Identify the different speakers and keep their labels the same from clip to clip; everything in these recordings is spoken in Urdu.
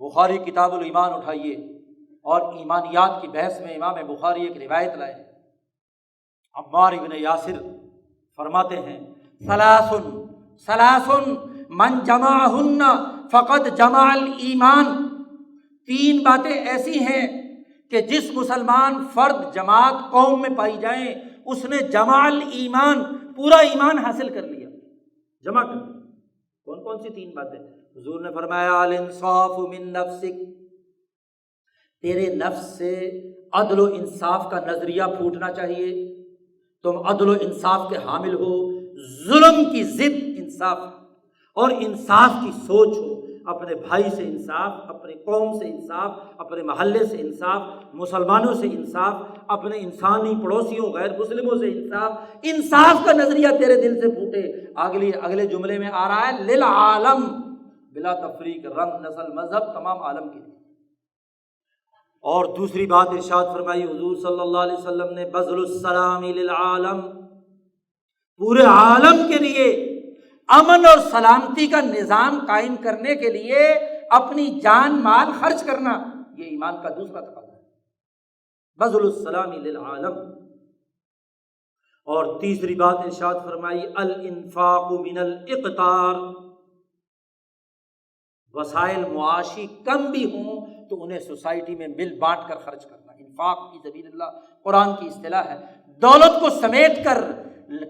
Speaker 1: بخاری کتاب الایمان اٹھائیے اور ایمانیات کی بحث میں امام بخاری ایک روایت لائے۔ عمار ابن یاسر فرماتے ہیں ثلاث من جمعہن فقد جمع الایمان، تین باتیں ایسی ہیں کہ جس مسلمان فرد جماعت قوم میں پائی جائیں اس نے جمع الایمان، پورا ایمان حاصل کر لیا، جمع کر لیا۔ کون کون سی تین باتیں؟ حضور نے فرمایا الانصاف من نفسک، تیرے نفس سے عدل و انصاف کا نظریہ پھوٹنا چاہیے، تم عدل و انصاف کے حامل ہو، ظلم کی ضد انصاف اور انصاف کی سوچ ہو، اپنے بھائی سے انصاف، اپنے قوم سے انصاف، اپنے محلے سے انصاف، مسلمانوں سے انصاف، اپنے انسانی پڑوسیوں غیر مسلموں سے انصاف، انصاف کا نظریہ تیرے دل سے پھوٹے۔ اگلے جملے میں آ رہا ہے للعالم، بلا تفریق، رنگ، نسل، مذہب، تمام عالم کے لیے۔ اور دوسری بات ارشاد فرمائی حضور صلی اللہ علیہ وسلم نے بذل السلام للعالم، پورے عالم کے لیے امن اور سلامتی کا نظام قائم کرنے کے لیے اپنی جان مال خرچ کرنا، یہ ایمان کا دوسرا تقاضا ہے، بذل السلام للعالم۔ اور تیسری بات ارشاد فرمائی الانفاق من الاقتار، وسائل معاشی کم بھی ہوں تو انہیں سوسائٹی میں مل بانٹ کر خرچ کرنا، انفاق فی سبیل اللہ قرآن کی اصطلاح ہے۔ دولت کو سمیٹ کر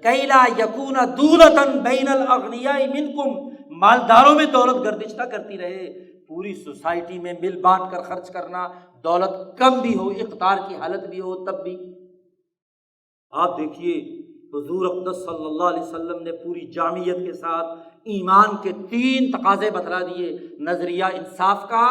Speaker 1: کئی لا یکون دولۃ بین الاغنیاء منکم، مالداروں میں دولت گردش نہ کرتی رہے، پوری سوسائٹی میں مل بانٹ کر خرچ کرنا، دولت کم بھی ہو، اقتار کی حالت بھی ہو تب بھی۔ آپ دیکھیے حضور اقدس صلی اللہ علیہ وسلم نے پوری جامعیت کے ساتھ ایمان کے تین تقاضے بتلا دیے، نظریہ انصاف کا،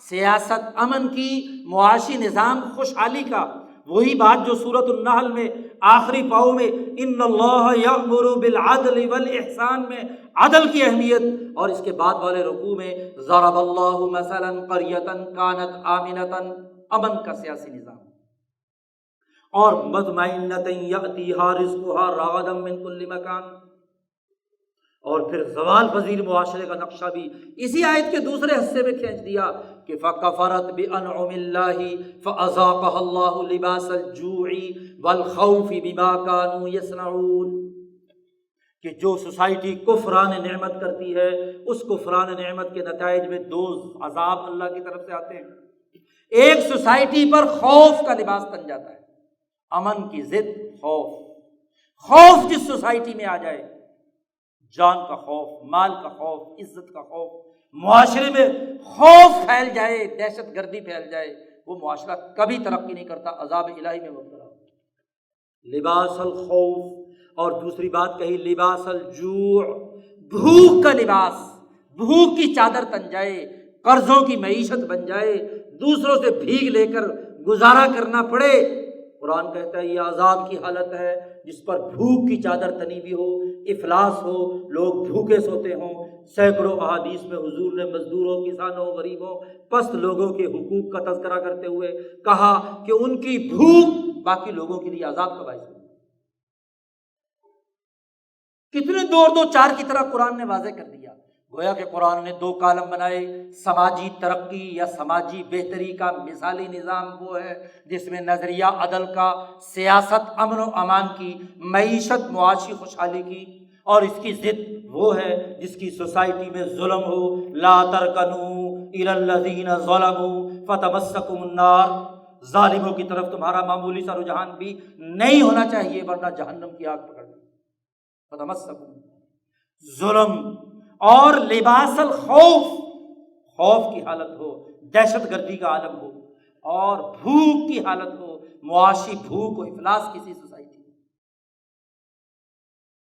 Speaker 1: سیاست امن کی، معاشی نظام خوشحالی کا۔ وہی بات جو سورۃ النحل میں آخری پاؤں میں ان اللہ یأمر بالعدل والاحسان میں عدل کی اہمیت، اور اس کے بعد والے رکوع میں ضرب اللہ مثلا قریۃ کانت آمنۃ، امن کا سیاسی نظام، اور مطمئنۃ یأتیہا رزقہا رغدا من کل مکان، اور پھر زوال پذیر معاشرے کا نقشہ بھی اسی آیت کے دوسرے حصے میں کھینچ دیا کہ فَكَفَرَتْ بِأَنْعُمِ اللَّهِ فَأَذَاقَهَا اللَّهُ لِبَاسَ الْجُوعِ وَالْخَوْفِ بِمَا كَانُوا يَصْنَعُونَ، کہ جو سوسائٹی کفران نعمت کرتی ہے اس کفران نعمت کے نتائج میں دو عذاب اللہ کی طرف سے آتے ہیں۔ ایک سوسائٹی پر خوف کا لباس تن جاتا ہے، امن کی ضد خوف جس سوسائٹی میں آ جائے، جان کا خوف، مال کا خوف، عزت کا خوف، معاشرے میں خوف پھیل جائے، دہشت گردی پھیل جائے، وہ معاشرہ کبھی ترقی نہیں کرتا، عذاب الہی میں مبتلا ہوتا۔ لباس الخوف، اور دوسری بات کہی لباس الجوع، بھوک کا لباس، بھوک کی چادر تن جائے، قرضوں کی معیشت بن جائے، دوسروں سے بھیگ لے کر گزارا کرنا پڑے۔ قرآن کہتا ہے یہ عذاب کی حالت ہے جس پر بھوک کی چادر تنی بھی ہو، افلاس ہو، لوگ بھوکے سوتے ہوں۔ سینکڑوں احادیث میں حضور نے مزدوروں، کسانوں، غریبوں، پست لوگوں کے حقوق کا تذکرہ کرتے ہوئے کہا کہ ان کی بھوک باقی لوگوں کے لیے عذاب کا باعث ہے۔ کتنے دو چار کی طرح قرآن نے واضح کر دیا، گویا کہ قرآن نے دو کالم بنائے، سماجی ترقی یا سماجی بہتری کا مثالی نظام وہ ہے جس میں نظریہ عدل کا، سیاست امن و امان کی، معیشت معاشی خوشحالی کی، اور اس کی ضد وہ ہے جس کی سوسائٹی میں ظلم ہو، لا ترکنوا الی الذین ظلموا فتمسکم النار، ظالموں کی طرف تمہارا معمولی سا رجحان بھی نہیں ہونا چاہیے ورنہ جہنم کی آگ پکڑ لے۔ فتمسکم، ظلم، اور لباس الخوف، خوف کی حالت ہو، دہشت گردی کا عالم ہو، اور بھوک کی حالت ہو، معاشی بھوک و افلاس کسی سوسائٹی۔